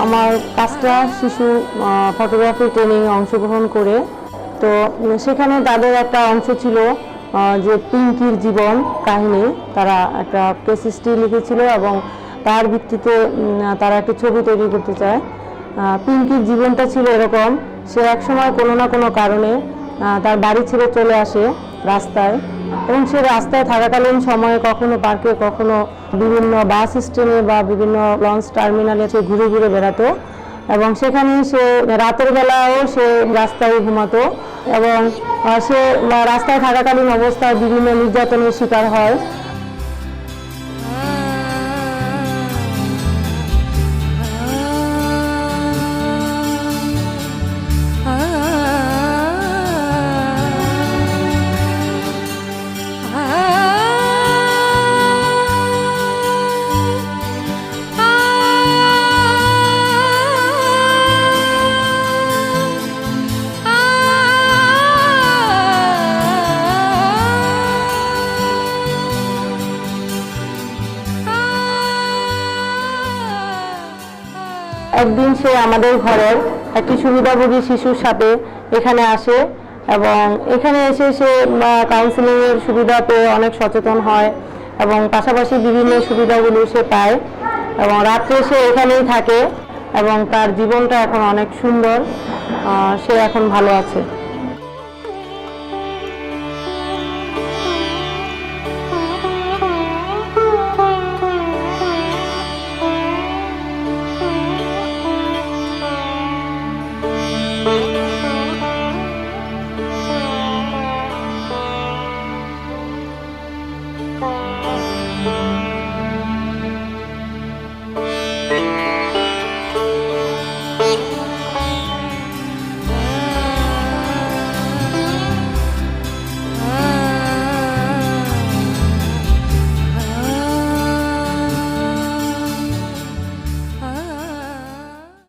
আমার 5টা শিশু ফটোগ্রাফি ট্রেনিং অংশগ্রহণ করে। তো সেখানে তাদের একটা অংশ ছিল যে পিঙ্কির জীবন কাহিনী। তারা একটা কেস স্টাডি লিখেছিল এবং তার ভিত্তিতে তারা একটা ছবি তৈরি করতে চায়। পিঙ্কির জীবনটা ছিল এরকম, সে একসময় কোনো না কোনো কারণে তার বাড়ি ছেড়ে চলে আসে রাস্তায়, এবং সে রাস্তায় থাকাকালীন সময়ে কখনো পার্কে, কখনো বিভিন্ন বাস স্ট্যান্ডে বা বিভিন্ন লঞ্চ টার্মিনালে সে ঘুরে ঘুরে বেড়াতো, এবং সেখানে সে রাতের বেলাও সে রাস্তায় ঘুমাতো, এবং সে রাস্তায় থাকাকালীন অবস্থায় বিভিন্ন নির্যাতনের শিকার হয়। একদিন সে আমাদের ঘরের একটি সুবিধাভোগী শিশুর সাথে এখানে আসে, এবং এখানে এসে সে কাউন্সিলিংয়ের সুবিধা পেয়ে অনেক সচেতন হয়, এবং পাশাপাশি বিভিন্ন সুবিধাগুলো সে পায়, এবং রাত্রে সে এখানেই থাকে, এবং তার জীবনটা এখন অনেক সুন্দর। সে এখন ভালো আছে।